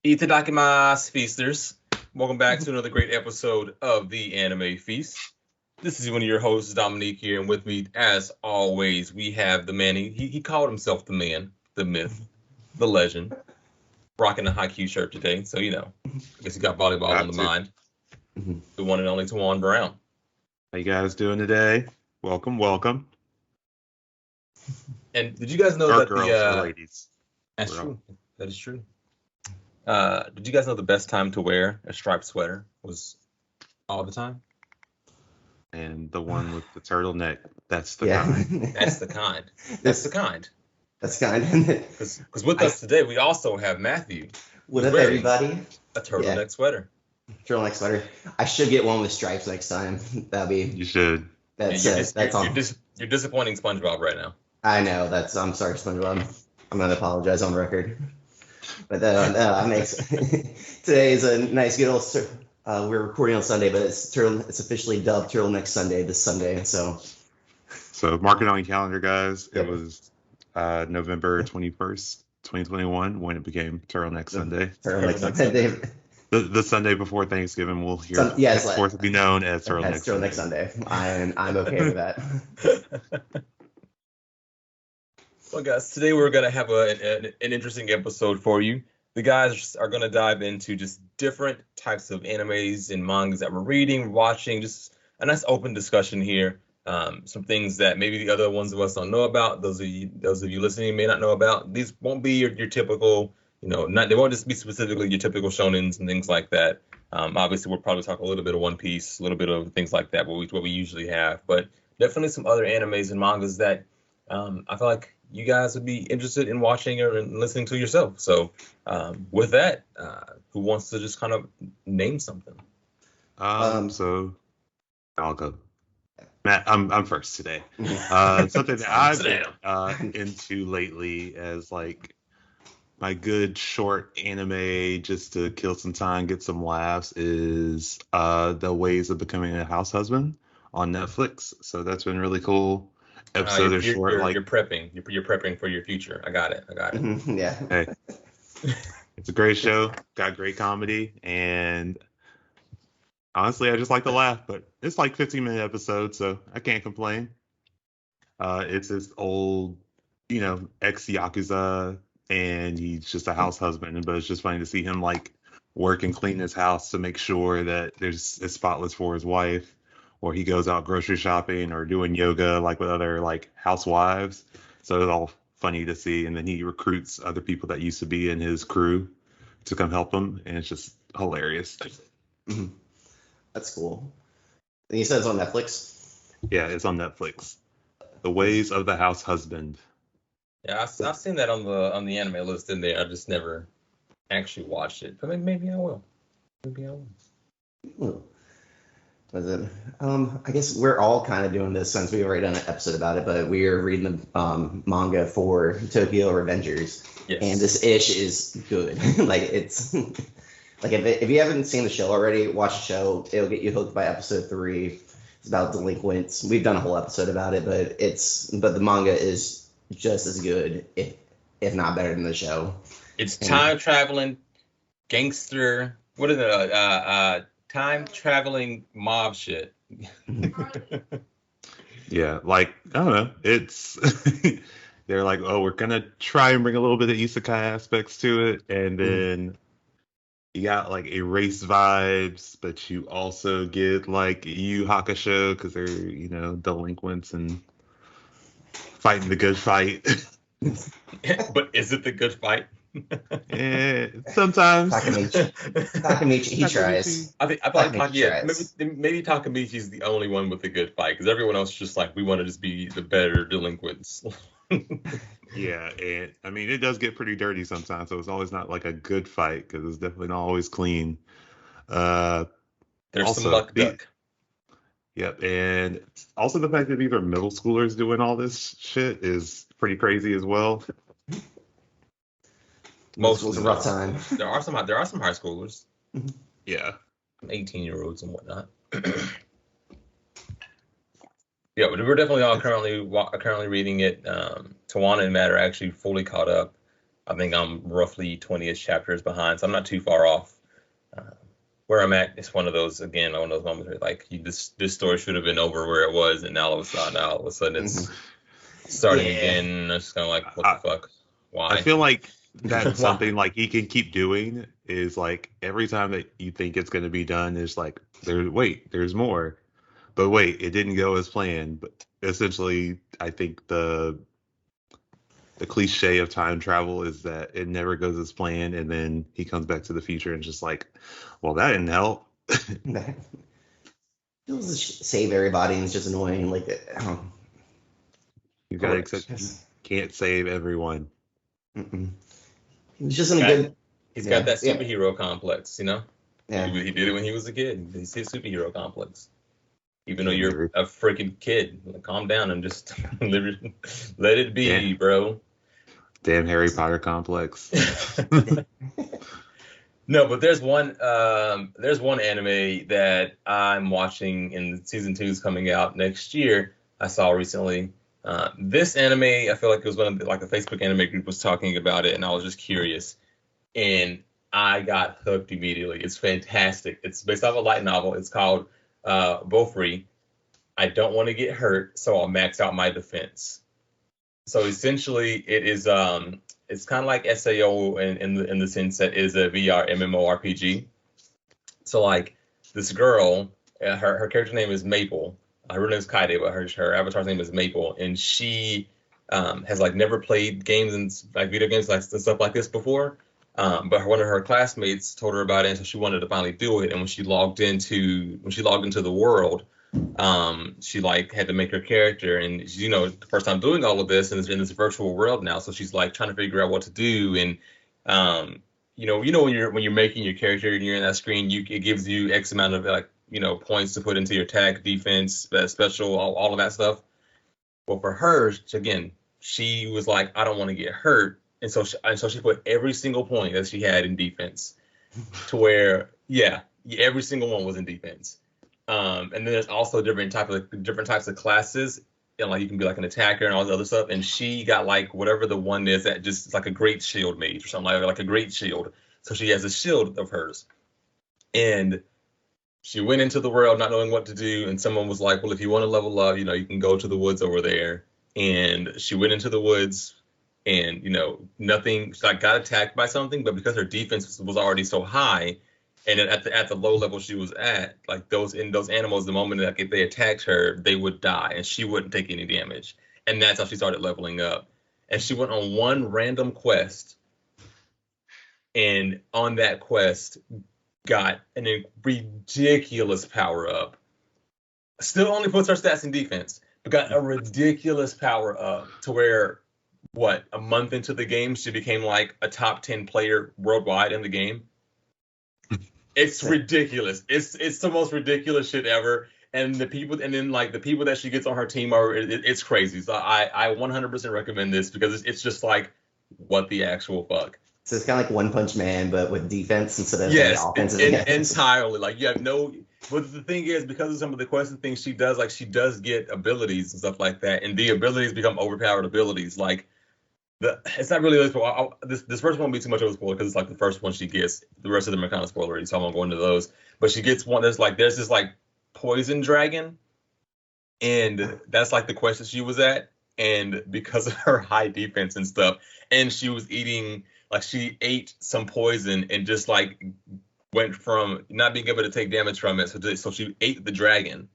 Itadakimasu, feasters. Welcome back to another great episode of the Anime Feast. This is one of your hosts, Dominique, here, and with me, as always, we have the man. He called himself the man, the myth, the legend, rocking a Haikyuu shirt today. So, I guess he got volleyball on the mind. The one and only Tawan Brown. How you guys doing today? Welcome. And did you guys know or that girls or ladies? That's true. That is true. Did you guys know the best time to wear a striped sweater was all the time? And the one with the turtleneck, that's the kind. That's the kind. That's the kind. That's kind. Because with us today, we also have Matthew. What up, everybody? A turtleneck sweater. Turtleneck sweater. I should get one with stripes next time. That'd be. You should. You're disappointing SpongeBob right now. I know. I'm sorry, SpongeBob. I'm gonna apologize on record. But today is a nice good old. We're recording on Sunday, but it's officially dubbed Turtleneck Sunday this Sunday. So mark it on your calendar, guys. It was November 21st, 2021, when it became Turtleneck Sunday. Turtleneck Sunday. The Sunday before Thanksgiving, we'll hear henceforth to be known as Turtleneck Sunday. I'm okay with that. Well, guys, today we're going to have an interesting episode for you. The guys are going to dive into just different types of animes and mangas that we're reading, watching, just a nice open discussion here. Some things that maybe the other ones of us don't know about. Those of you listening may not know about. These won't be your typical, they won't just be specifically your typical shonens and things like that. Obviously, we'll probably talk a little bit of One Piece, a little bit of things like that, what we usually have. But definitely some other animes and mangas that I feel like you guys would be interested in watching or listening to yourself. So with that, who wants to just kind of name something? So I'll go. Matt, I'm first today. Something that I've been into lately as like my good short anime just to kill some time, get some laughs is The Ways of Becoming a House Husband on Netflix. So that's been really cool. Episode is short. You're prepping. You're prepping for your future. I got it. Yeah. Hey, it's a great show. Got great comedy, and honestly, I just like to laugh. But it's like 15-minute episodes, so I can't complain. It's this old, ex Yakuza, and he's just a house husband. But it's just funny to see him like work and clean his house to make sure that it's spotless for his wife. Or he goes out grocery shopping or doing yoga like with other like housewives. So it's all funny to see. And then he recruits other people that used to be in his crew to come help him. And it's just hilarious. That's cool. And you said it's on Netflix? Yeah, it's on Netflix. The Ways of the House Husband. Yeah, I've seen that on the anime list in there. I just never actually watched it. But maybe I will. I guess we're all kind of doing this since we've already done an episode about it, but we are reading the manga for Tokyo Revengers, and this ish is good. Like it's like if you haven't seen the show already, watch the show. It'll get you hooked by episode 3. It's about delinquents. We've done a whole episode about it, but the manga is just as good, if not better than the show. It's time traveling gangster. What is it? Time traveling mob shit. Yeah, like I don't know. It's they're like, oh, we're gonna try and bring a little bit of isekai aspects to it, and then you got like erase vibes, but you also get like Yu Hakusho because they're delinquents and fighting the good fight. But is it the good fight? Sometimes Takamichi, he tries. I feel like maybe Takamichi's the only one with the good fight because everyone else is just like we want to just be the better delinquents. Yeah, and I mean it does get pretty dirty sometimes, so it's always not like a good fight because it's definitely not always clean. There's also, some luck duck. Yep, and also the fact that these are middle schoolers doing all this shit is pretty crazy as well. Most was a rough time. There are some high schoolers. Yeah. 18-year-olds and whatnot. Yeah, but we're definitely all currently reading it. Tawana and Matt are actually fully caught up. I think I'm roughly 20ish chapters behind, so I'm not too far off. Where I'm at, it's one of those moments where like this story should have been over where it was, and now all of a sudden it's starting again. And it's kind of like, what the fuck? Why? I feel like that's something like he can keep doing. Is like every time that you think it's going to be done, is like there's more, but wait, it didn't go as planned. But essentially, I think the cliche of time travel is that it never goes as planned, and then he comes back to the future and just like, well, that didn't help. He'll just save everybody, and it's just annoying. Like, you gotta accept you can't save everyone. He's just in a good. He's got that superhero complex, you know. Yeah. He did it when he was a kid. He's his superhero complex. Even though you're a freaking kid, like, calm down and just let it be, bro. Damn Harry Potter complex. No, but there's one anime that I'm watching, and season 2 is coming out next year. I saw recently. This anime, I feel like it was one of the Facebook anime group was talking about it, and I was just curious, and I got hooked immediately. It's fantastic. It's based off a light novel. It's called Bofuri. I don't want to get hurt, so I'll max out my defense. So essentially, it is it's kind of like SAO in the sense that it is a VR MMORPG. So like this girl, her character name is Maple. Her name is Kaide, but her avatar's name is Maple, and she has like never played games and like video games like and stuff like this before. But one of her classmates told her about it, and so she wanted to finally do it. And when she logged into the world, she like had to make her character, and the first time doing all of this in this virtual world now. So she's like trying to figure out what to do, and when you're making your character and you're in that screen, it gives you X amount of points to put into your attack, defense, special, all of that stuff. Well, for her, again, she was like, I don't want to get hurt. And so she put every single point that she had in defense to where, every single one was in defense. And then there's also different types of classes. And like you can be like an attacker and all this other stuff. And she got like whatever the one is that just is like a great shield mage or something like a great shield. So she has a shield of hers. And she went into the world not knowing what to do. And someone was like, well, if you want to level up, you can go to the woods over there. And she went into the woods. And nothing. She got attacked by something, but because her defense was already so high, and at the low level she was at, like those animals, the moment that if they attacked her, they would die, and she wouldn't take any damage. And that's how she started leveling up. And she went on one random quest, and on that quest, got a ridiculous power up. Still only puts her stats in defense, but got a ridiculous power up to where. A month into the game, she became like a top 10 player worldwide in the game. It's ridiculous. It's the most ridiculous shit ever. And the people that she gets on her team it's crazy. So I 100% recommend this because it's just like, what the actual fuck. So it's kind of like One Punch Man, but with defense instead of offense. Entirely. Like you have no. But the thing is, because of some of the quest things she does, like she does get abilities and stuff like that, and the abilities become overpowered abilities. Like. It's not really this first one won't be too much of a spoiler because it's like the first one she gets. The rest of them are kind of spoilery, so I won't go into those. But she gets one. There's this like poison dragon, and that's like the quest that she was at. And because of her high defense and stuff, and she was eating she ate some poison and just like went from not being able to take damage from it. So she ate the dragon.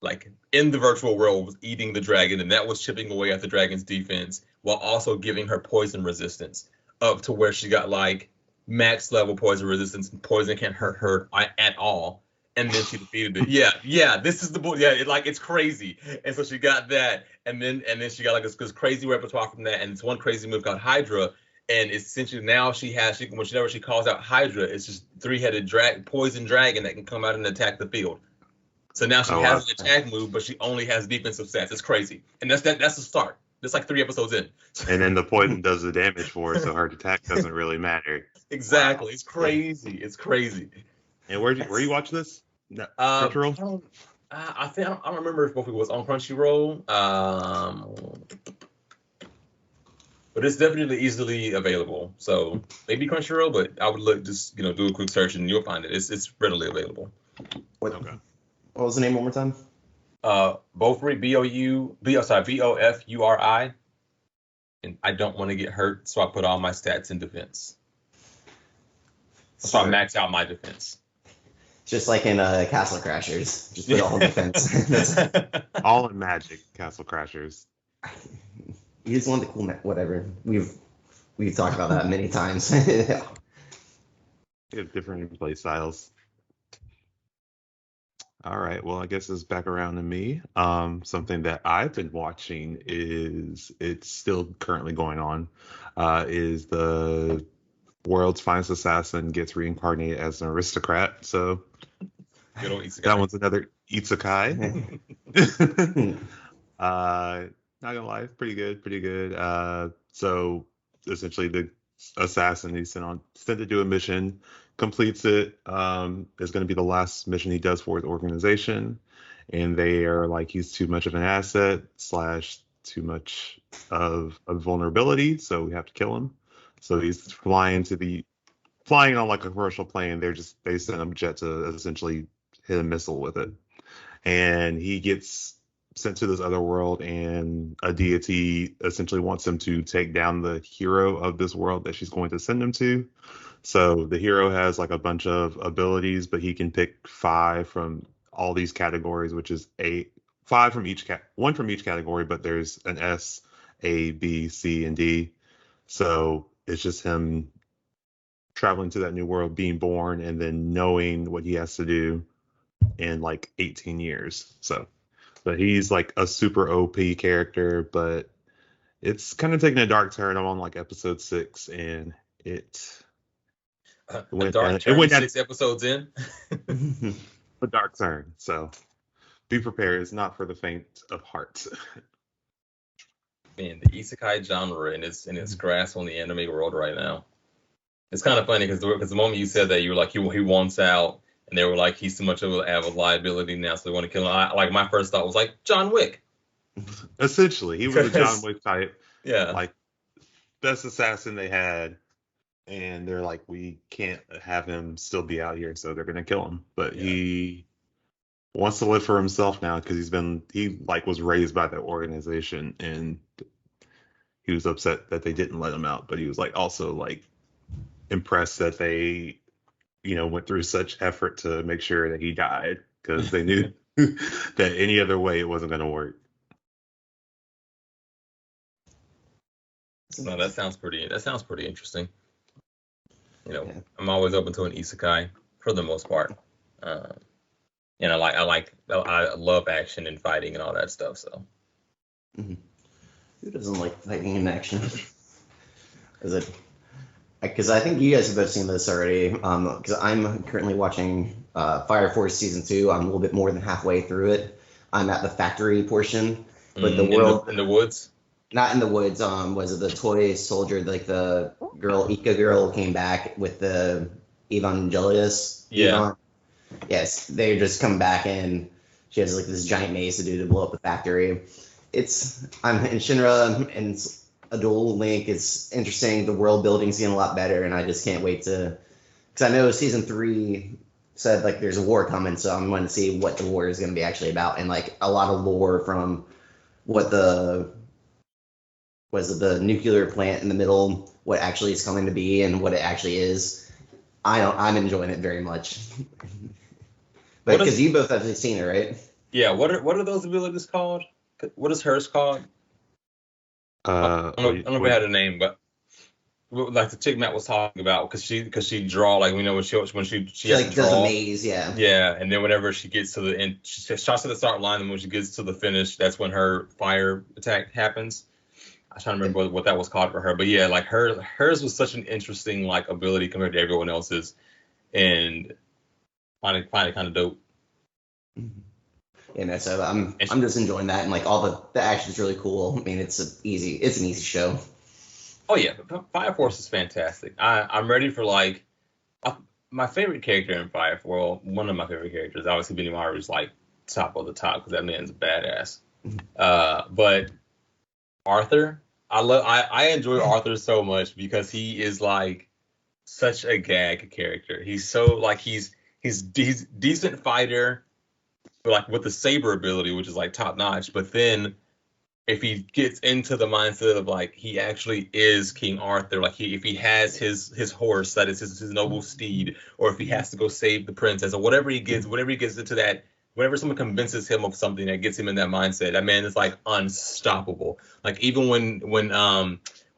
Like in the virtual world, was eating the dragon, and that was chipping away at the dragon's defense while also giving her poison resistance up to where she got like max level poison resistance, and poison can't hurt her at all. And then she defeated it. Yeah, this is the boy. Yeah, it's crazy. And so she got that, and then she got like this crazy repertoire from that, and it's one crazy move called Hydra. And essentially now whenever she calls out Hydra, it's just 3-headed poison dragon that can come out and attack the field. So now she has an attack move, but she only has defensive stats. It's crazy. And that's the start. It's like 3 episodes in. And then the poison does the damage for her, so her attack doesn't really matter. Exactly. Wow. It's crazy. It's crazy. And where you watch this? Crunchyroll? I don't remember if it was on Crunchyroll. but it's definitely easily available. So maybe Crunchyroll, but I would look just do a quick search and you'll find it. It's readily available. Okay. What was the name one more time? Bofuri, Bofuri, and I don't want to get hurt, so I put all my stats in defense. So I max out my defense. Just like in Castle Crashers, just put all in defense. All in Magic Castle Crashers. He's one of the cool, whatever. We've talked about that many times. We have different play styles. All right, well, I guess it's back around to me. Something that I've been watching it's still currently going on, is the world's finest assassin gets reincarnated as an aristocrat. So that one's another isekai. Not gonna lie, it's pretty good. So essentially, the assassin he's sent to do a mission, completes it. Is going to be the last mission he does for his organization, and they are like he's too much of an asset / too much of a vulnerability, so we have to kill him. So he's flying on like a commercial plane. They send him a jet to essentially hit a missile with it, and he gets sent to this other world, and a deity essentially wants him to take down the hero of this world that she's going to send him to. So the hero has like a bunch of abilities, but he can pick 5 from all these categories, which is 5 from each one from each category, but there's an S, A, B, C, and D. So it's just him traveling to that new world, being born, and then knowing what he has to do in like 18 years. But he's like a super OP character, but it's kind of taking a dark turn. I'm on like episode 6, and it went down 6 episodes in. A dark turn. So be prepared. It's not for the faint of heart. Man, the isekai genre and its grasp on the anime world right now. It's kind of funny because the moment you said that, you were like, he wants out, and they were like, he's too much of a liability now, so they want to kill him. Like my first thought was like John Wick. Essentially, he was a John Wick type. Yeah. Like best assassin they had, and they're like, we can't have him still be out here, so they're gonna kill him. But he wants to live for himself now because he was raised by that organization, and he was upset that they didn't let him out, but he was like also like impressed that they went through such effort to make sure that he died, because they knew that any other way it wasn't going to work. No, that sounds pretty interesting. I'm always open to an isekai for the most part. And I love action and fighting and all that stuff. So, who doesn't like fighting and action? Because I think you guys have both seen this already. Because I'm currently watching Fire Force season 2. I'm a little bit more than halfway through it. I'm at the factory portion, but the world in the woods. Not in the woods. Was it the toy soldier? Like the girl, Ika girl, came back with the Evangelius. Yeah. Yes, they just come back and she has like this giant mace to do to blow up the factory. I'm in Shinra and a Dual Link is interesting. The world building's getting a lot better, and I just can't wait because I know season 3 said like there's a war coming, so I'm going to see what the war is going to be actually about, and like a lot of lore from what the nuclear plant in the middle, what actually is coming to be, and what it actually is. I'm enjoying it very much. But because you both have seen it, right? Yeah. What are those abilities called? What is hers called? I don't know if it had a name, but like the chick Matt was talking about, because she draw, like we know when she has like to draw. Does a maze, yeah. Yeah, and then whenever she gets to the end, she starts at the start line, and when she gets to the finish, that's when her fire attack happens. I'm trying to remember what that was called for her, but yeah, like hers was such an interesting like ability compared to everyone else's, and find it kind of dope. Yeah, no, so I'm just enjoying that, and like all the action's really cool. I mean, it's an easy show. Oh yeah, Fire Force is fantastic. I'm ready for like my favorite character in Fire Force. One of my favorite characters, obviously, Benimaru is like top of the top because that man's a badass. But Arthur, I enjoy Arthur so much because he is like such a gag character. He's so like he's decent fighter, but like with the saber ability, which is like top notch. But then if he gets into the mindset of like he actually is King Arthur, like if he has his horse that is his noble steed, or if he has to go save the princess, or whatever he gets into that, whenever someone convinces him of something that gets him in that mindset, that man is like unstoppable. Like even when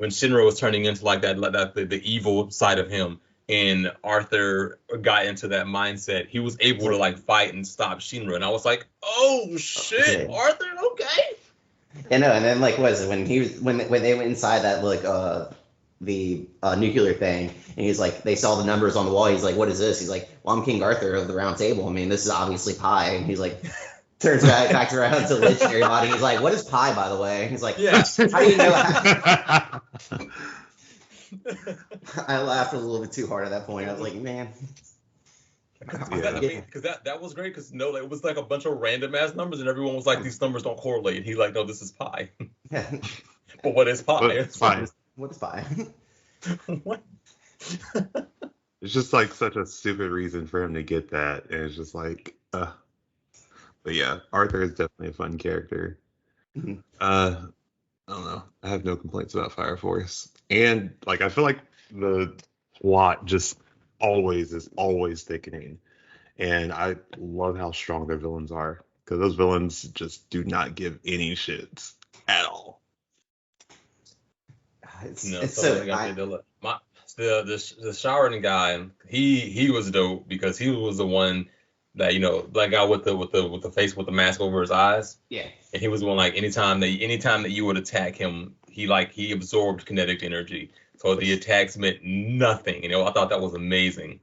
Shinra was turning into like that the evil side of him, and Arthur got into that mindset, he was able to like fight and stop Shinra, and I was like, oh shit, okay. Arthur, okay. And no, and then like what is it when they went inside that like the nuclear thing, and he's like, they saw the numbers on the wall. He's like, what is this? He's like, well, I'm King Arthur of the Round Table. I mean, this is obviously pi. And he's like, turns back around to Legendary Body. He's like, what is pi, by the way? He's like, yeah. How do you know? I laughed a little bit too hard at that point. I was like, man. Because that was great, because no, it was like a bunch of random ass numbers, and everyone was like, these numbers don't correlate. He's like, no, this is pi. But what is pi? What is pi? What? It's just like such a stupid reason for him to get that, and it's just like, but yeah, Arthur is definitely a fun character. Mm-hmm. I don't know. I have no complaints about Fire Force, and like I feel like the plot just is always thickening, and I love how strong their villains are, because those villains just do not give any shits at all. The Shaoran guy, he was dope because he was the one that, you know, that guy with the face with the mask over his eyes. Yeah. And he was the one, like, anytime that you would attack him, he absorbed kinetic energy. So the attacks meant nothing. You know, I thought that was amazing.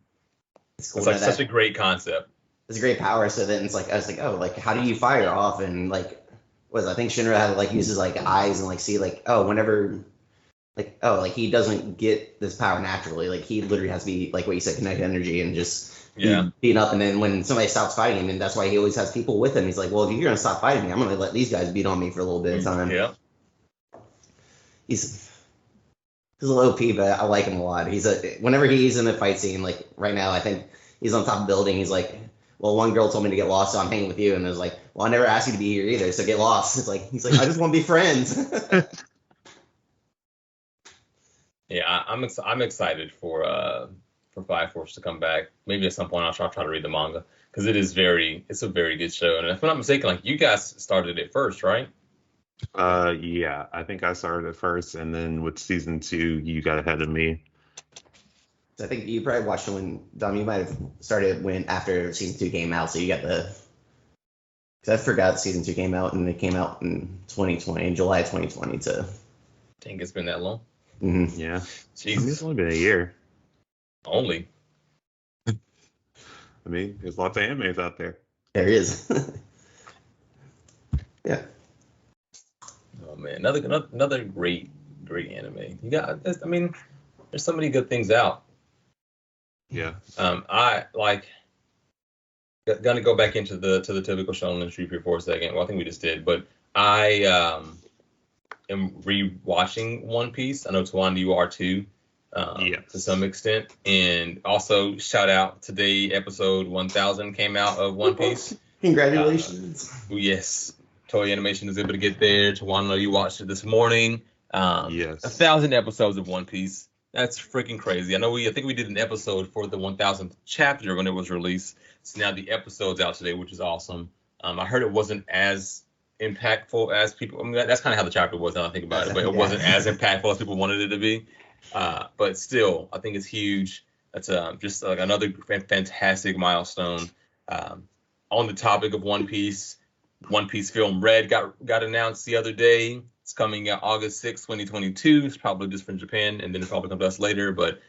It's like such a great concept. It's a great power. So then it's like, I was like, oh, like, how do you fire off? And like, I think Shinra had to like use his like eyes and like see like, oh, whenever like, oh, like he doesn't get this power naturally. Like he literally has to be like what you said, kinetic energy, and just beating up. And then when somebody stops fighting him, and that's why he always has people with him. He's like, well, if you're gonna stop fighting me, I'm gonna let these guys beat on me for a little bit of time. Yeah. He's a little OP, but I like him a lot. Whenever he's in the fight scene, like right now, I think he's on top of the building. He's like, well, one girl told me to get lost, so I'm hanging with you. And I was like, well, I never asked you to be here either, so get lost. It's like, he's like, I just want to be friends. Yeah, I'm excited for Fire Force to come back. Maybe at some point I'll try to read the manga, because it's a very good show. And if I'm not mistaken, like you guys started it first, right? Yeah, I think I started it first, and then with season 2, you got ahead of me. So I think you probably watched it when, Dom, you might have started after season 2 came out, so you got because I forgot season 2 came out, and it came out in July 2020. So dang, it's been that long. Mm-hmm. Yeah. Jesus. It's only been a year. Only. I mean, there's lots of animes out there. There is. Yeah. Oh man, another great anime. You got, I mean, there's so many good things out. Yeah. I like gonna go back into the typical shonen street here for a second. Well, I think we just did, but I am rewatching One Piece. I know, Tawanda, you are too, to some extent. And also, shout out, today episode 1000 came out of One Piece. Congratulations. Yes, Toei Animation is able to get there. Tawanda, you watched it this morning. Yes. 1,000 episodes of One Piece. That's freaking crazy. I think we did an episode for the 1000th chapter when it was released. So now the episode's out today, which is awesome. I heard it wasn't as impactful as people. I mean, that's kind of how the chapter was. Now I think about it, but it wasn't as impactful as people wanted it to be. But still, I think it's huge. That's just like another fantastic milestone. On the topic of One Piece film Red got announced the other day. It's coming out August 6th, 2022. It's probably just from Japan, and then it'll probably come to us later. But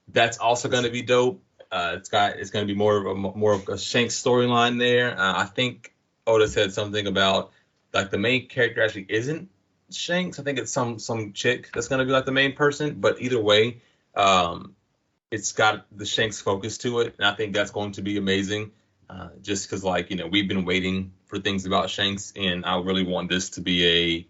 that's also going to be dope. It's going to be more of a Shanks storyline there. I think Oda said something about like the main character actually isn't Shanks. I think it's some chick that's going to be like the main person. But either way, it's got the Shanks focus to it, and I think that's going to be amazing. Just because, like, you know, we've been waiting for things about Shanks, and I really want this to be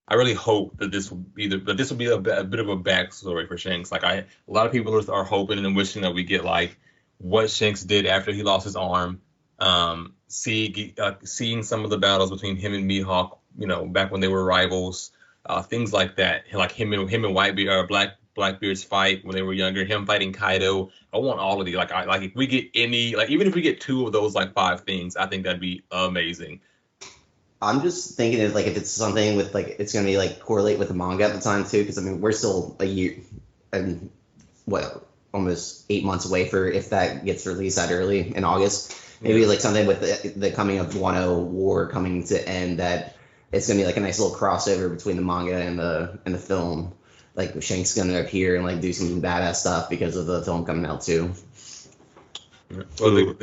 I really hope that this will be a bit of a backstory for Shanks. Like a lot of people are hoping and wishing that we get like what Shanks did after he lost his arm. Seeing some of the battles between him and Mihawk, back when they were rivals, things like that. Like him and Whitebeard or Blackbeard's fight when they were younger, him fighting Kaido. I want all of these. Like if we get any, like even if we get 2 of those like 5 things, I think that'd be amazing. I'm just thinking if it's something with it's gonna be correlate with the manga at the time too, because I mean we're still a year and almost 8 months away for if that gets released that early in August. Maybe something with the coming of Wano War coming to end, that it's gonna be a nice little crossover between the manga and the film. Like Shank's gonna appear and do some badass stuff because of the film coming out too. Well,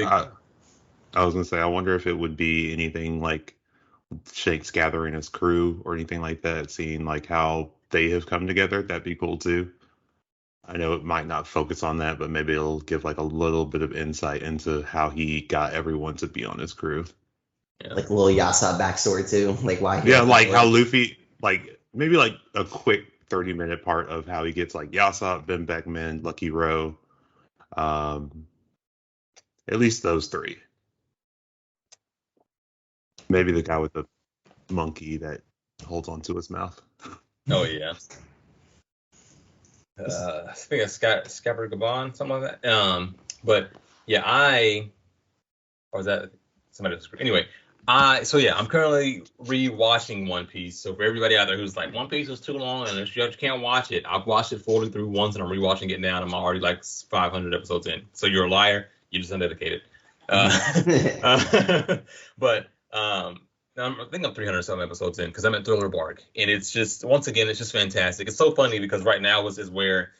I was gonna say, I wonder if it would be anything like Shanks gathering his crew or anything like that, seeing how they have come together. That'd be cool too. I know it might not focus on that, but maybe it'll give a little bit of insight into how he got everyone to be on his crew. Yeah. A little Yasa backstory too, why. How Luffy, maybe a quick 30-minute part of how he gets Yasa, Ben Beckman, Lucky Rowe, at least those 3. Maybe the guy with the monkey that holds onto his mouth. Oh yeah. Speaking of Scapper Gabon, something like that. But yeah, or is that somebody else? Anyway, I'm currently rewatching One Piece. So for everybody out there who's like, One Piece is too long and you can't watch it, I've watched it fully through once and I'm rewatching it now. And I'm already 500 episodes in. So you're a liar. You're just undedicated. But I think I'm 300 some episodes in because I'm at Thriller Bark, and it's just it's just fantastic. It's so funny because right now is where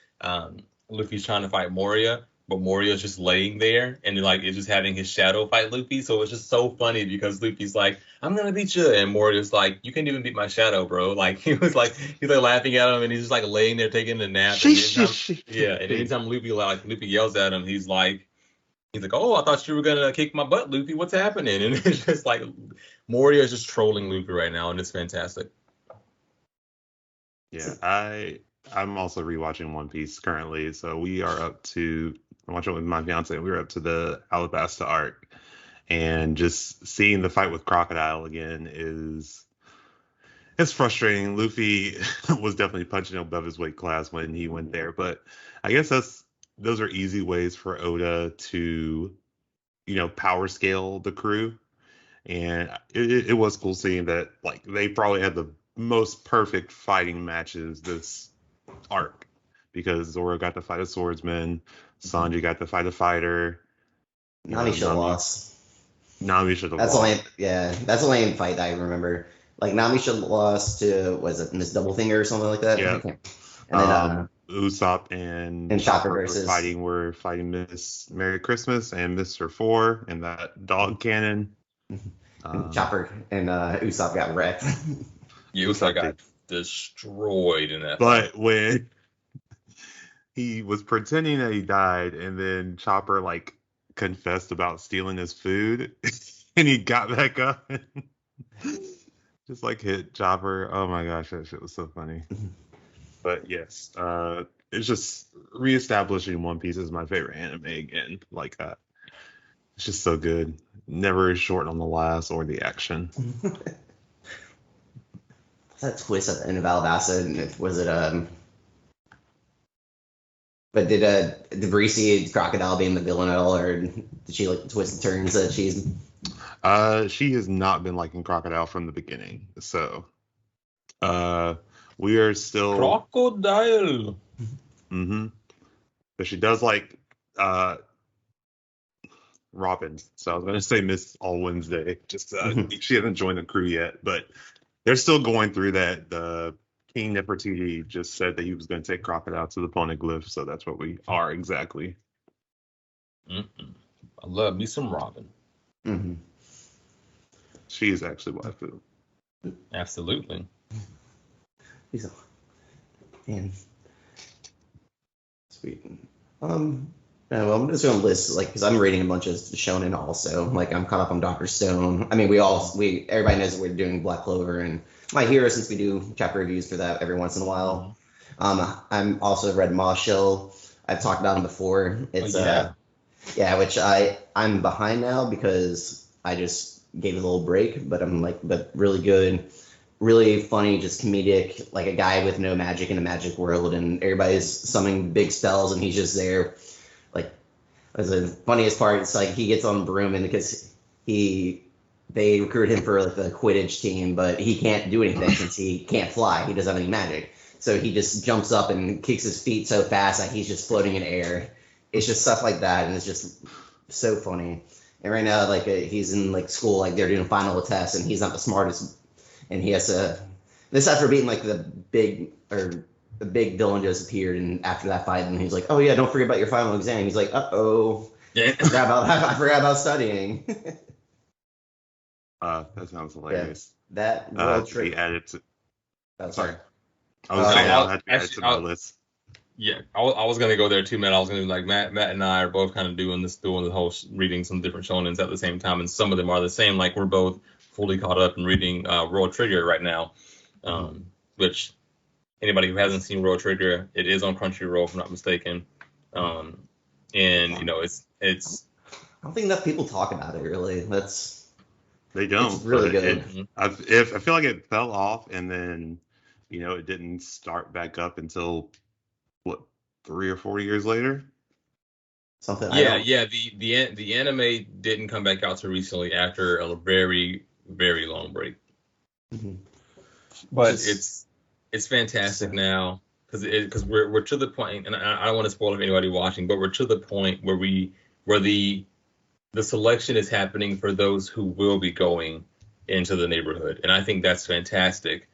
Luffy's trying to fight Moria, but Moria's just laying there and is just having his shadow fight Luffy. So it's just so funny because Luffy's like, "I'm gonna beat you," and Moria's like, "You can't even beat my shadow, bro." He's laughing at him, and he's just laying there taking a nap. And anytime Luffy yells at him, he's like, "Oh, I thought you were gonna kick my butt, Luffy. What's happening?" And it's just Moria is just trolling Luffy right now, and it's fantastic. Yeah, I'm also rewatching One Piece currently. So we are up to, I'm watching it with my fiance, and we're up to the Alabasta arc, and just seeing the fight with Crocodile again it's frustrating. Luffy was definitely punching above his weight class when he went there, but I guess those are easy ways for Oda to, power scale the crew. And it was cool seeing that, they probably had the most perfect fighting matches this arc, because Zoro got to fight a swordsman, Sanji got to fight a fighter. Nami should have lost. Nami should have lost. That's the only fight that I remember. Nami should have lost to, was it Miss Doublefinger or something like that? Yeah. And then Usopp and Chopper were fighting Miss Merry Christmas and Mr. Four and that dog cannon. Chopper and Usopp got wrecked. Usopp got destroyed in that. But when he was pretending that he died, and then Chopper confessed about stealing his food, and he got back up and just hit Chopper. Oh my gosh, that shit was so funny. But yes, it's just reestablishing One Piece as my favorite anime again. It's just so good. Never short on the laughs or the action. That twist at the end of Alabasta, was it but did Varese Crocodile being the villain at all, or did she twist the turns that she's? She has not been liking Crocodile from the beginning, so we are still Crocodile. Mm-hmm. But she does Robin. So I was gonna say Miss All Wednesday. Just she hasn't joined the crew yet, but they're still going through that. King Nefertiti just said that he was going to take Crocodile to the Poneglyph, so that's what we are exactly. Mm-hmm. I love me some Robin. Mm-hmm. She is actually waifu. Absolutely. Man. Sweet. Well, I'm just gonna list because I'm reading a bunch of shonen also. Like I'm caught up on Doctor Stone. I mean, everybody knows that we're doing Black Clover and My Hero since we do chapter reviews for that every once in a while. I'm also read Moss Shell. I've talked about him before. It's which I'm behind now because I just gave it a little break, but but really good, really funny, just comedic, like a guy with no magic in a magic world, and everybody's summoning big spells, and he's just there. Like, as the funniest part, it's like he gets on the broom, and because they recruit him for like the Quidditch team, but he can't do anything since he can't fly. He doesn't have any magic. So he just jumps up and kicks his feet so fast that he's just floating in air. It's just stuff like that, and it's just so funny. And right now, he's in school, they're doing final tests, and he's not the smartest, and he has to. This after beating the big villain just appeared, and after that fight, and he's like, "Oh yeah, don't forget about your final exam." He's like, "Uh-oh, yeah, I forgot about studying." That sounds hilarious. Yeah, that world trip. Be added to. Oh, sorry. I was saying I'll have to add to my list. Yeah, I was gonna go there too, Matt. I was gonna be Matt and I are both kind of doing the whole reading some different shonens at the same time, and some of them are the same. Like we're both fully caught up in reading World Trigger right now, which anybody who hasn't seen World Trigger, it is on Crunchyroll if I'm not mistaken, and it's. I don't think enough people talk about it really. They don't. It's really good. I feel like it fell off, and then it didn't start back up until. What, 3 or 4 years later? Something. Yeah. The anime didn't come back out so recently after a very, very long break. Mm-hmm. But it's fantastic now because we're to the point, and I don't want to spoil it for anybody watching, but we're to the point where the selection is happening for those who will be going into the neighborhood, and I think that's fantastic.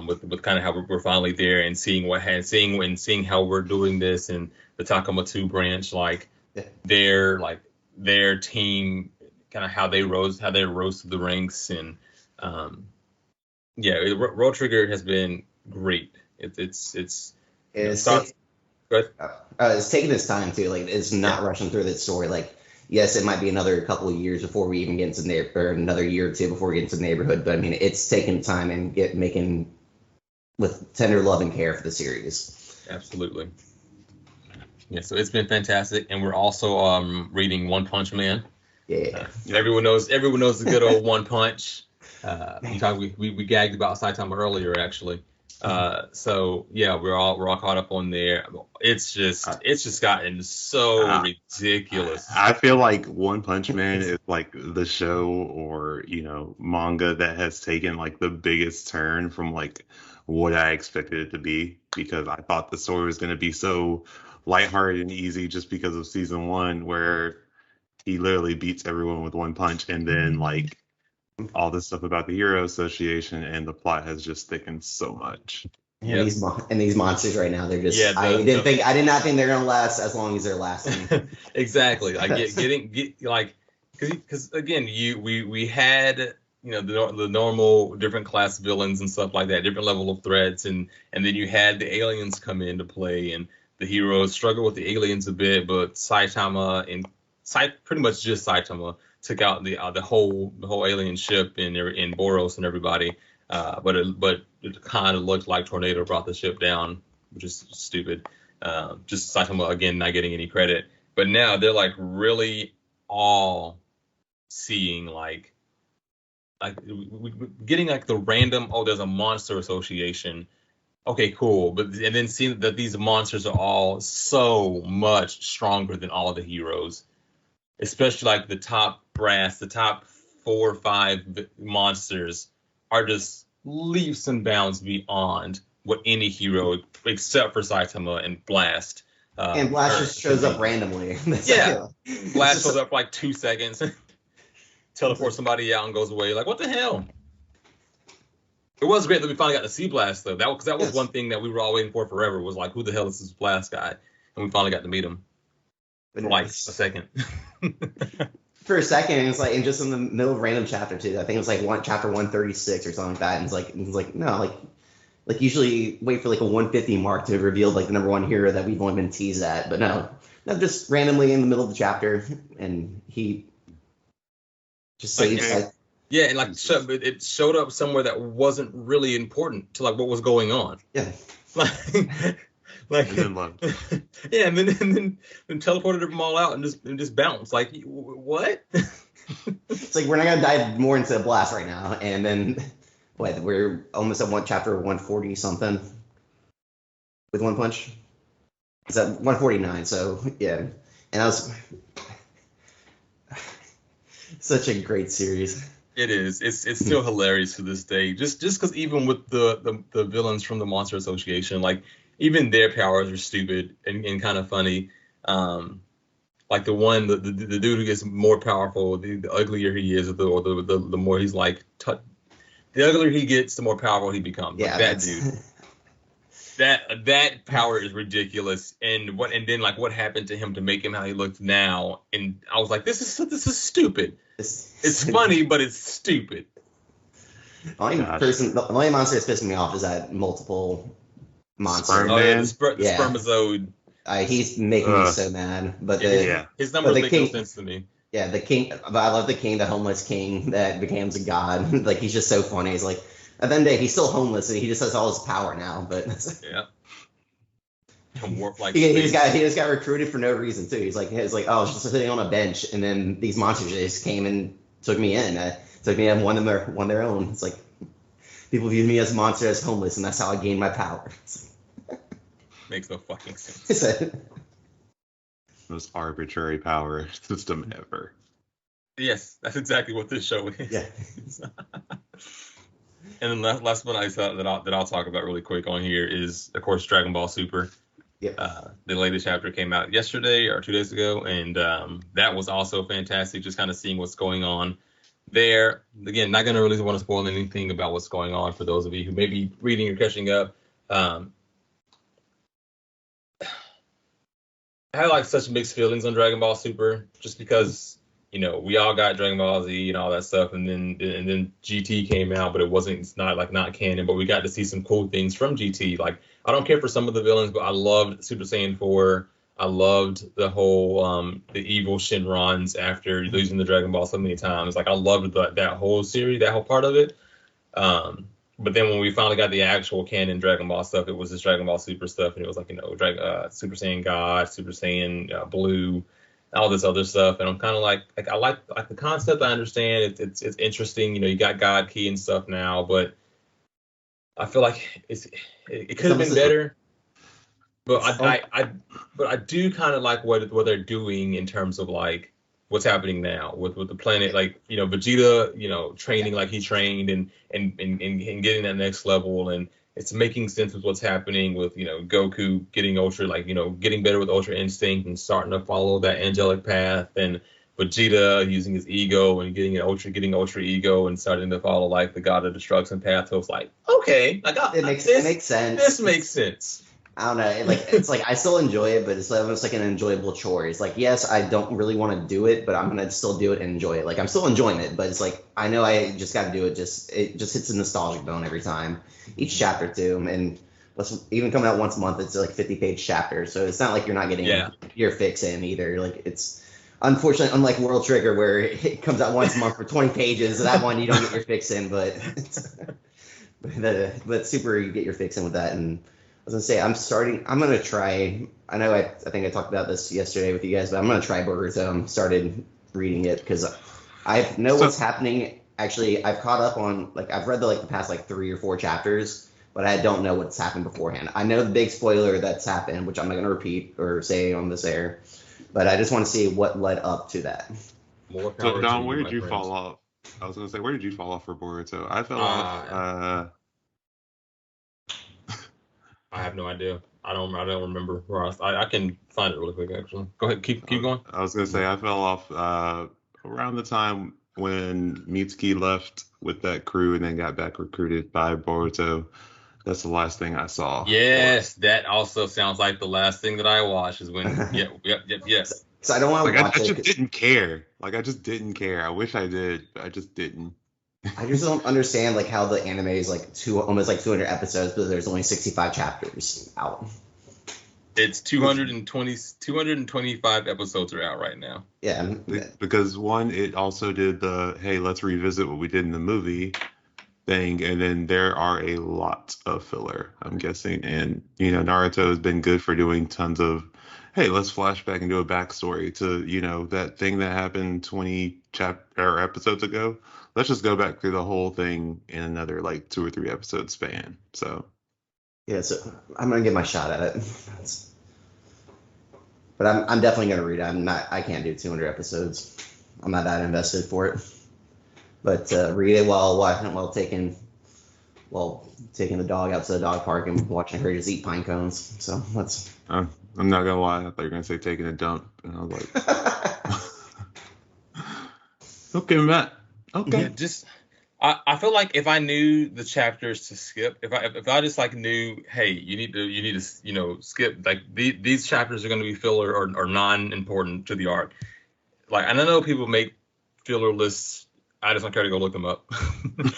With kind of how we're finally there and seeing how we're doing this and the Takama 2 branch, their team, kind of how they rose through the ranks, and World Trigger has been great. It's taking its time too. It's not rushing through that story. Yes, it might be another couple of years before we even get into or another year or two before we get into the neighborhood. But I mean, it's taking time and making with tender love and care for the series. Absolutely. Yeah, so it's been fantastic, and we're also reading One Punch Man. Yeah. Everyone knows the good old One Punch. We gagged about Saitama earlier, actually. So yeah, we're all caught up on there. It's just gotten so ridiculous. I feel like One Punch Man is the show or manga that has taken the biggest turn from what I expected it to be, because I thought the story was going to be so lighthearted and easy just because of season 1, where he literally beats everyone with one punch, and then all this stuff about the Hero Association, and the plot has just thickened so much. Yeah, these monsters right now, they're just. Yeah, I did not think they're gonna last as long as they're lasting. Exactly, because again, we had the normal different class villains and stuff like that, different level of threats, and then you had the aliens come into play, and the heroes struggle with the aliens a bit, but Saitama pretty much just Saitama took out the whole alien ship in Boros and everybody. But it kind of looked like Tornado brought the ship down, which is stupid. Just Saitama again not getting any credit. But now they're really all seeing getting the random, there's a monster association. Okay, cool. But and then seeing that these monsters are all so much stronger than all of the heroes, especially the top brass, the top 4 or 5 monsters are just leaps and bounds beyond what any hero except for Saitama and Blast. And Blast just shows up randomly. Yeah, Blast shows up for 2 seconds, teleports somebody out and goes away. What the hell? It was great that we finally got to see Blast though. That was one thing that we were all waiting for forever. Was who the hell is this Blast guy? And we finally got to meet him. For a second. For a second, and it's and just in the middle of random chapter too. I think it was chapter 136 or something like that. And it's no, usually wait for a 150 mark to reveal the number 1 hero that we've only been teased at. But no, No, just randomly in the middle of the chapter, and he just saves like. Yeah, and like it showed up somewhere that wasn't really important to like what was going on. Yeah. Like and then left. Yeah, and then teleported them all out and just bounced. Like what? It's like we're not gonna dive more into the blast right now, and then we're almost at chapter 140 something with One Punch. It's at 149, so yeah, and that was such a great series. It is. It's still hilarious to this day. Just because even with the villains from the Monster Association, like even their powers are stupid and kind of funny. Like the dude who gets more powerful, the uglier he is, or the more he's like, the uglier he gets, the more powerful he becomes. Yeah, like that dude. That power is ridiculous, and then like what happened to him to make him how he looks now, and I was like, this is stupid. It's funny, but it's stupid. The only monster that's pissing me off is that multiple monsters. The spermazoid. He's making me so mad. But his numbers make no sense to me. Yeah, the king. But I love the king, the homeless king that becomes a god. Like he's just so funny. He's like, at the end of the day, he's still homeless, and he just has all his power now. But yeah. Warp like he just got recruited for no reason too. He's like, oh, I was just sitting on a bench, and then these monsters just came and took me in. Took me and won their own. It's like people view me as a monster, as homeless, and that's how I gained my power. Makes no fucking sense. Most arbitrary power system ever. Yes, that's exactly what this show is. Yeah. And then last one I saw that I'll talk about really quick on here is, of course, Dragon Ball Super. Yep. The latest chapter came out yesterday or 2 days ago, and that was also fantastic. Just kind of seeing what's going on there. Again, not going to really want to spoil anything about what's going on for those of you who may be reading or catching up. I had like such mixed feelings on Dragon Ball Super, just because we all got Dragon Ball Z and all that stuff, and then GT came out, but it's not canon. But we got to see some cool things from GT. Like I don't care for some of the villains, but I loved Super Saiyan 4. I loved the whole the evil Shenrons after losing the Dragon Ball so many times. Like I loved that whole series, that whole part of it. But then when we finally got the actual canon Dragon Ball stuff, it was this Dragon Ball Super stuff, and it was like Super Saiyan God, Super Saiyan Blue, all this other stuff. And I'm kind of like I like the concept. I understand it's interesting. You got God Key and stuff now, but I feel like it could have been better. But I do kind of like what they're doing in terms of like what's happening now with the planet, like Vegeta, training like he trained and getting that next level, and it's making sense with what's happening with Goku getting Ultra, like getting better with Ultra Instinct and starting to follow that angelic path, and Vegeta using his ego and getting Ultra Ego and starting to follow like the God of Destruction path. So it's like, okay, it makes sense. This makes sense. I don't know. It's like I still enjoy it, but it's almost like an enjoyable chore. It's like, yes, I don't really want to do it, but I'm gonna still do it and enjoy it. Like I'm still enjoying it, but it's like I know I just got to do it. It just hits a nostalgic bone every time, each chapter too. And even coming out once a month, it's like 50-page chapters, so it's not like you're not getting your fix in either. Like it's unfortunately unlike World Trigger where it comes out once a month for 20 pages. That one you don't get your fix in, but Super you get your fix in with that. And I was gonna say I'm gonna try. I know I think I talked about this yesterday with you guys, but I'm gonna try Boruto. Started reading it because I know what's happening. Actually, I've caught up on I've read the past 3 or 4 chapters, but I don't know what's happened beforehand. I know the big spoiler that's happened, which I'm not gonna repeat or say on this air, but I just want to see what led up to that. So Don, where did you fall off? I was gonna say, where did you fall off for Boruto? I fell off. I have no idea. I don't remember where I can find it really quick. Actually, go ahead. Keep going. I was gonna say I fell off around the time when Mitsuki left with that crew and then got back recruited by Boruto. That's the last thing I saw. Yes, that also sounds like the last thing that I watched is when. Yes. So I don't want to watch it. I just didn't care. I just didn't care. I wish I did, but I just didn't. I just don't understand how the anime is almost 200 episodes, but there's only 65 chapters out. It's 225 episodes are out right now. Yeah. Because one, it also did the, hey, let's revisit what we did in the movie thing, and then there are a lot of filler, I'm guessing. And, Naruto has been good for doing tons of, hey, let's flash back and do a backstory to, that thing that happened 20 episodes ago. Let's just go back through the whole thing in another, 2 or 3 episode span. So. Yeah, so I'm going to give my shot at it. But I'm definitely going to read it. I can't do 200 episodes. I'm not that invested for it. But read it while taking the dog out to the dog park and watching her just eat pine cones. So let's. I'm not gonna lie. I thought you were gonna say taking a dump, and I was like, okay, Matt. Okay. Yeah, I feel like if I knew the chapters to skip, if I just knew, hey, you need to skip these chapters are going to be filler or non-important to the arc. And I know people make filler lists. I just don't care to go look them up. but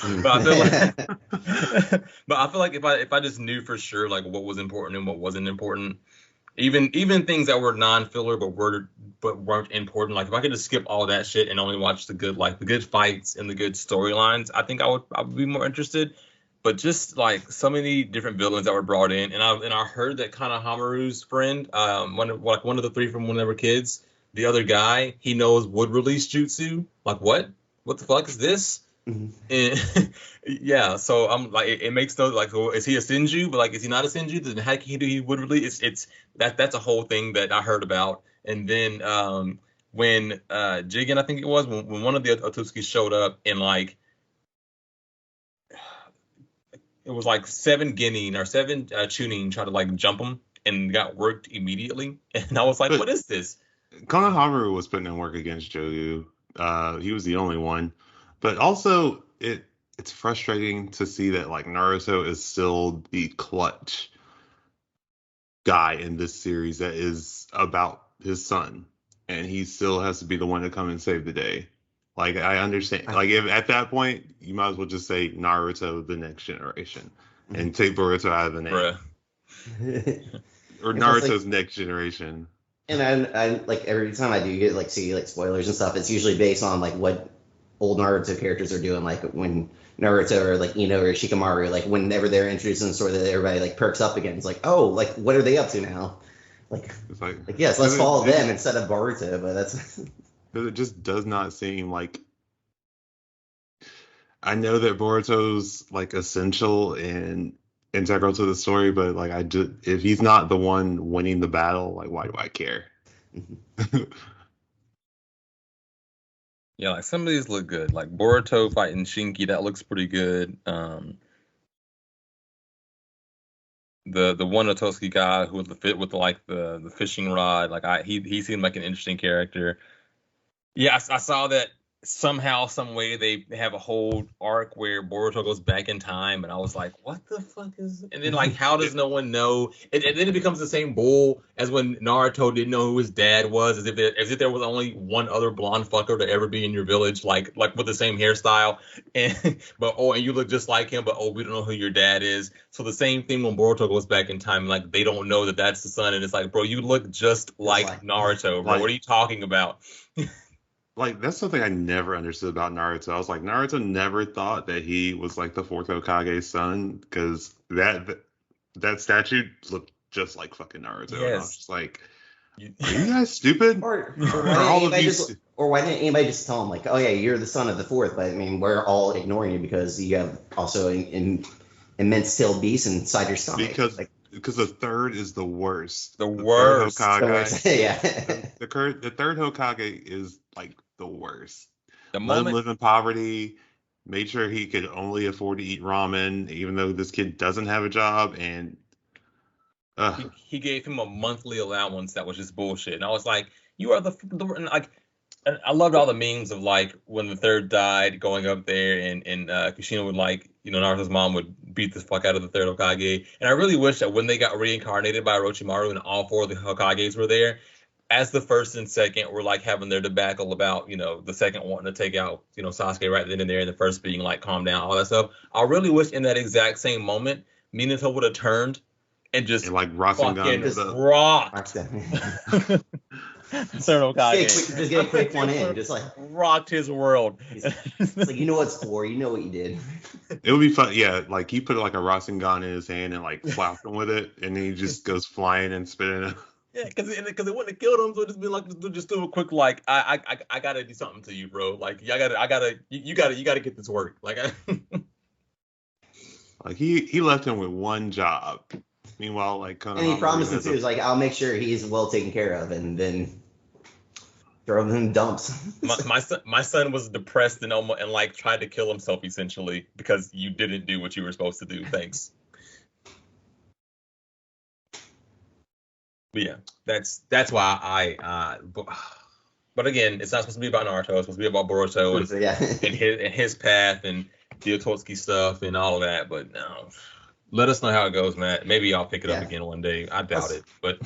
I feel like if I just knew for sure what was important and what wasn't important, even things that were non-filler but weren't important, if I could just skip all that shit and only watch the good fights and the good storylines, I think I would be more interested. But just so many different villains that were brought in, and I heard that Konohamaru's friend, one of the 3 from when they were kids, the other guy, he knows wood release jutsu. What? What the fuck is this? Mm-hmm. And yeah, so I'm it makes no is he a Senju? But is he not a Senju? Then how can he would release? It's that's a whole thing that I heard about. And then when Jigen, I think it was when one of the Otsutsuki showed up and it was 7 Genin or 7 Chunin tried to jump him and got worked immediately. And I was like, what is this? Konohamaru was putting in work against Jogu. He was the only one, but also it's frustrating to see that Naruto is still the clutch guy in this series that is about his son, and he still has to be the one to come and save the day. I understand, if at that point you might as well just say Naruto the next generation and take Boruto out of the name. Or Naruto's next generation. And I every time I do get see spoilers and stuff, it's usually based on what old Naruto characters are doing, when Naruto or Ino or Shikamaru, whenever they're introduced in the story that everybody what are they up to now? Yes, let's follow them instead of Boruto, but that's it just does not seem I know that Boruto's essential and integral to the story, but if he's not the one winning the battle, why do I care? Yeah, some of these look good. Boruto fighting Shinki, that looks pretty good. The one Otosuki guy who was the fit with the fishing rod, he seemed like an interesting character. Yeah, I saw that somehow, some way they have a whole arc where Boruto goes back in time, and I was like, what the fuck is it? And then how does no one know? And then it becomes the same bull as when Naruto didn't know who his dad was, as if there was only one other blonde fucker to ever be in your village, with the same hairstyle, and you look just like him, but we don't know who your dad is. So the same thing when Boruto goes back in time, they don't know that that's the son, and it's bro, you look just like Naruto, bro. What are you talking about? That's something I never understood about Naruto. I was Naruto never thought that he was the 4th Hokage's son, because that statue looked just like fucking Naruto. Yes. And I was just are you guys stupid? Or why didn't anybody just tell him oh yeah, you're the son of the 4th, but we're all ignoring you because you have also an immense tailed beast inside your stomach. Because the 3rd is the worst. The worst. Third Hokage. Yeah. The 3rd Hokage is the worst. The Let him live in poverty. Made sure he could only afford to eat ramen, even though this kid doesn't have a job. And he gave him a monthly allowance that was just bullshit. And I was like, you are the and I loved all the memes of when the 3rd died, going up there and Kushina would Naruto's mom would beat the fuck out of the 3rd Hokage. And I really wish that when they got reincarnated by Orochimaru and all 4 of the Hokages were there, as the 1st and 2nd were having their debacle about, the 2nd wanting to take out, Sasuke right then and there, and the 1st being calm down, all that stuff. I really wish in that exact same moment, Minato would have turned and just like fucking Rasengan rocked. Colonel Kage. Just get a quick one in. Just like rocked his world. It's like, you know what it's for. You know what you did. It would be fun. Yeah, like he put like a Rasengan in his hand and like slapped him with it, and then he just goes flying and spinning. Yeah, because it wouldn't have killed him, so just be like, just do a quick like, I gotta do something to you, bro. Like, you gotta get this work. Like, like he left him with one job. Meanwhile, like, and he promised him too. He's like, I'll make sure he's well taken care of, and then throw him in dumps. my son was depressed and like tried to kill himself essentially because you didn't do what you were supposed to do. Thanks. But yeah, that's why but again, it's not supposed to be about Naruto. It's supposed to be about Boruto and his path and the Otosuki stuff and all of that. But no, let us know how it goes, Matt. Maybe I'll pick it up again one day. I doubt it, but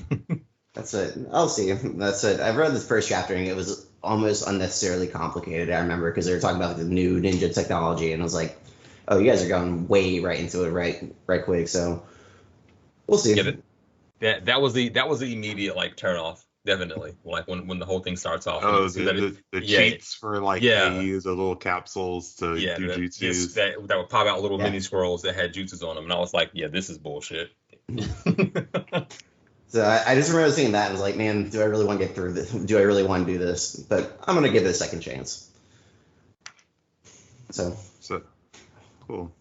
that's it. I'll see. That's it. I've read this first chapter and it was almost unnecessarily complicated. I remember because they were talking about the new ninja technology, and I was like, "Oh, you guys are going way right into it, right quick." So we'll see. That was the immediate like turn off, definitely. Like when the whole thing starts off. Oh, the cheats for like they use the little capsules to do jutsus. That would pop out little mini scrolls that had jutsus on them, and I was like, yeah, this is bullshit. So I just remember seeing that and was like, man, do I really want to get through this? Do I really want to do this? But I'm gonna give it a second chance. So cool.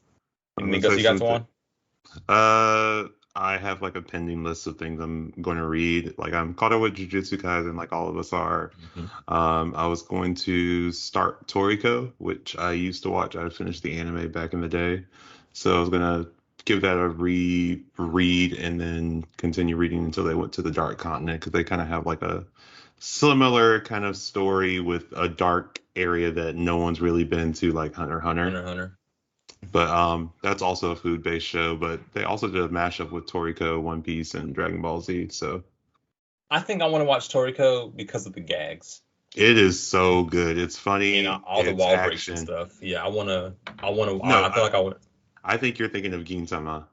Anything else you got to on? I have like a pending list of things I'm going to read. Like I'm caught up with Jujutsu Kaisen, like all of us are. Mm-hmm. I was going to start Toriko, which I used to watch. I finished the anime back in the day, so I was gonna give that a read and then continue reading until they went to the Dark Continent, because they kind of have like a similar kind of story with a dark area that no one's really been to, like Hunter x Hunter. But that's also a food-based show. But they also did a mashup with Toriko, One Piece, and Dragon Ball Z. So I think I want to watch Toriko because of the gags. It is so good. It's funny. And all the wall breaks and stuff. Yeah, I feel like I would. I think you're thinking of Gintama.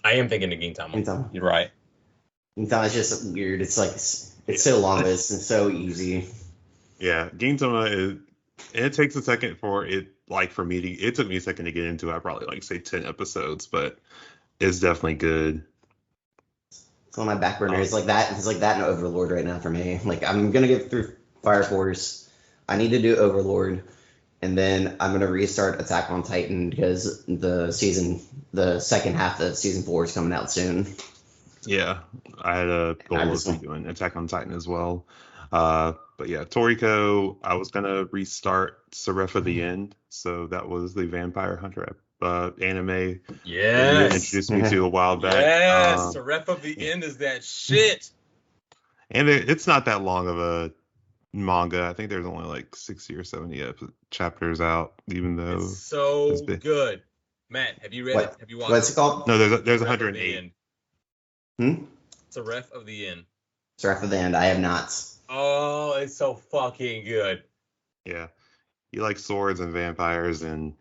I am thinking of Gintama. You're right. Gintama's just weird. It's like it's so long, but it's so easy. Yeah, Gintama it takes a second for it. Like for me, it took me a second to get into it. I probably like say 10 episodes, but it's definitely good. It's on my back burner. It's like that. It's like that and Overlord right now for me. Like I'm gonna get through Fire Force. I need to do Overlord, and then I'm gonna restart Attack on Titan because the second half of season 4 is coming out soon. Yeah, I had a goal of doing Attack on Titan as well. But yeah, Toriko, I was gonna restart Seraph of the End, so that was the Vampire Hunter anime. Yes, you introduced me to a while back. Yes, Seraph of the End is that shit. And it's not that long of a manga. I think there's only like 60 or 70 chapters out, even though it's so good. Matt, have you read it? Have you watched what's it called? No, there's 108. Seraph of the End. Seraph of the End. I have not. Oh, it's so fucking good. Yeah. You like swords and vampires and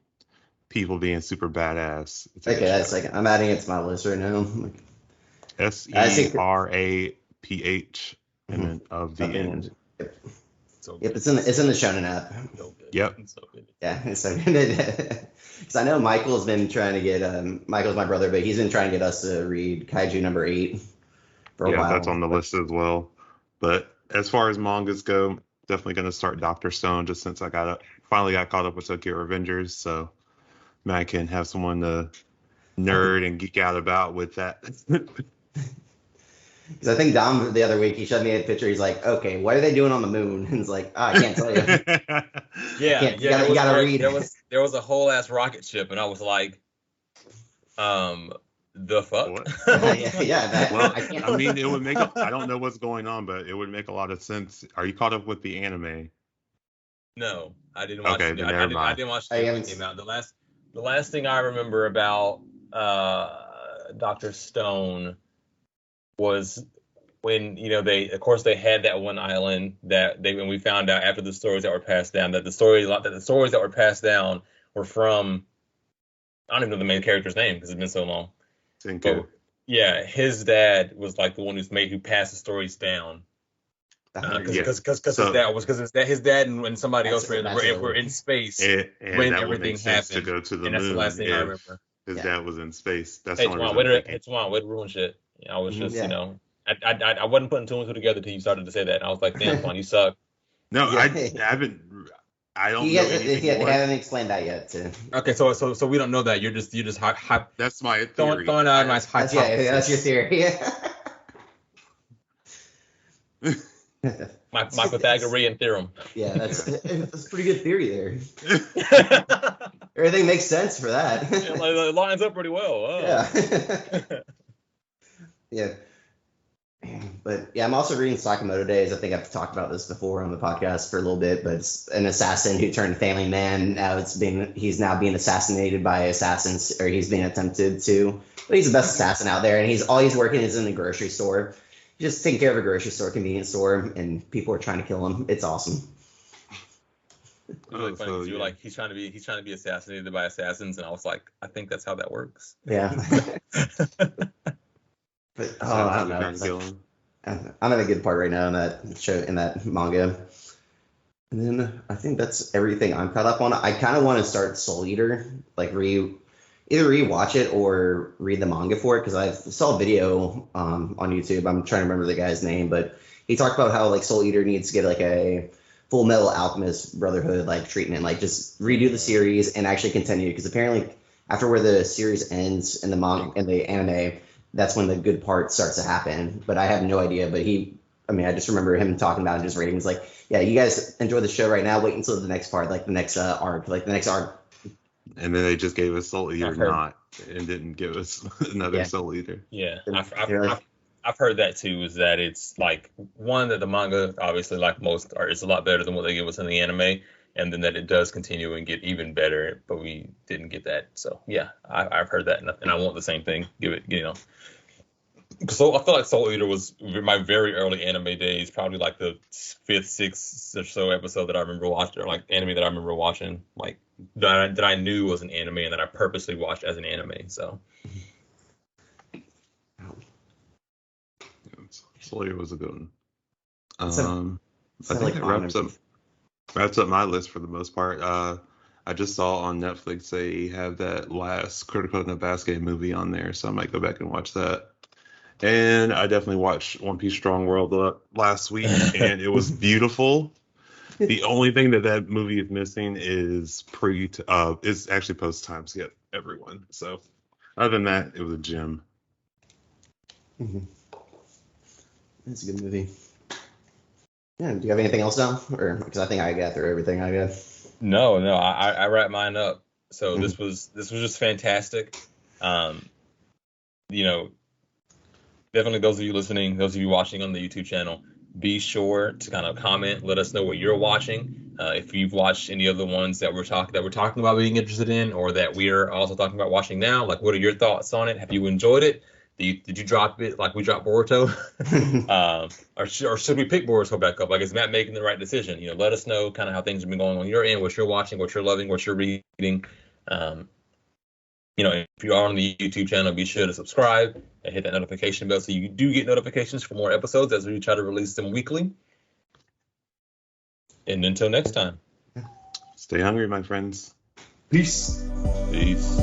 people being super badass. Okay, that's like I'm adding it to my list right now. SERAPH and then of the end. Yep. So yep, it's in the Shonen app. So good. Yep. It's so good. Yeah, it's so good. Because I know Michael's been trying to get Michael's my brother, but he's been trying to get us to read Kaiju number 8 for a while. Yeah, that's on the list as well. But as far as mangas go, definitely going to start Dr. Stone, just since I finally got caught up with Tokyo Revengers, so Matt can have someone to nerd and geek out about with that. Because I think Dom the other week, he showed me a picture. He's like, okay, what are they doing on the moon? And he's like, I can't tell you. You gotta read. There was a whole ass rocket ship, and I was like, the fuck? I mean, it would make. I don't know what's going on, but it would make a lot of sense. Are you caught up with the anime? No, I didn't watch. Okay, I didn't watch the anime came out. The last thing I remember about Dr. Stone was when they had that one island when we found out after the stories that were passed down that the stories that were passed down were from, I don't even know the main character's name because it's been so long. Senku. Yeah, his dad was like the one who passed the stories down. Because his dad and somebody else were in space and when that everything happened. To go to the and that's moon the last thing I remember. His dad was in space. That's hey, the only reason it's one way to ruin shit. I was just, I wasn't putting two and two together until you started to say that, and I was like, damn, Quan, you suck. No, I haven't. I don't know anything more. I haven't explained that yet. Okay, so we don't know that. You're just That's my theory. Throwing out my hypothesis. That's your theory. my Pythagorean theorem. Yeah, that's a pretty good theory there. Everything makes sense for that. It lines up pretty well. Oh. Yeah. Yeah. But yeah, I'm also reading Sakamoto Days. I think I've talked about this before on the podcast for a little bit, but it's an assassin who turned family man. Now he's now being assassinated by assassins, or he's being attempted to. But he's the best assassin out there, and he's working is in the grocery store. He's just taking care of a grocery store, convenience store, and people are trying to kill him. It's awesome. It's really funny because you were like, he's trying to be assassinated by assassins, and I was like, I think that's how that works. Yeah. But I don't know. I'm in a good part right now in that show, in that manga. And then I think that's everything I'm caught up on. I kind of want to start Soul Eater, like either rewatch it or read the manga for it, because I saw a video on YouTube. I'm trying to remember the guy's name, but he talked about how like Soul Eater needs to get like a Full Metal Alchemist Brotherhood like treatment, like just redo the series and actually continue, because apparently after where the series ends in the manga and the anime, that's when the good part starts to happen. But I have no idea. But I just remember him talking about it, just rating. He's like, yeah, you guys enjoy the show right now. Wait until the next part, like the next arc, And then they just gave us Soul Eater and didn't give us another Soul Eater. Yeah, I've heard that too, is that it's like, one, that the manga, obviously, like most art, is a lot better than what they give us in the anime. And then that it does continue and get even better, but we didn't get that. So yeah, I've heard that, and I want the same thing. Give it, So I feel like Soul Eater was my very early anime days, probably like the 5th, 6th or so episode that I remember watching, or like anime that I remember watching, like that I knew was an anime and that I purposely watched as an anime. So Soul Eater was a good one. I think it wraps up my list for the most part. I just saw on Netflix they have that last Critical No Basket movie on there, so I might go back and watch that. And I definitely watched One Piece Strong World last week, and it was beautiful. The only thing that movie is missing is is actually post time skip everyone. So other than that, it was a gem. Mm-hmm. It's a good movie. Yeah, do you have anything else down? Or because I think I got through everything I got. No, I wrapped mine up. So this was just fantastic. Definitely those of you listening, those of you watching on the YouTube channel, be sure to kind of comment, let us know what you're watching. If you've watched any of the ones that we're talking about being interested in, or that we're also talking about watching now, like what are your thoughts on it? Have you enjoyed it? Did you drop it like we dropped Boruto? Or should we pick Boruto back up? Like, is Matt making the right decision? Let us know kind of how things have been going on your end, what you're watching, what you're loving, what you're reading. If you are on the YouTube channel, be sure to subscribe and hit that notification bell so you do get notifications for more episodes as we try to release them weekly. And until next time. Stay hungry, my friends. Peace. Peace.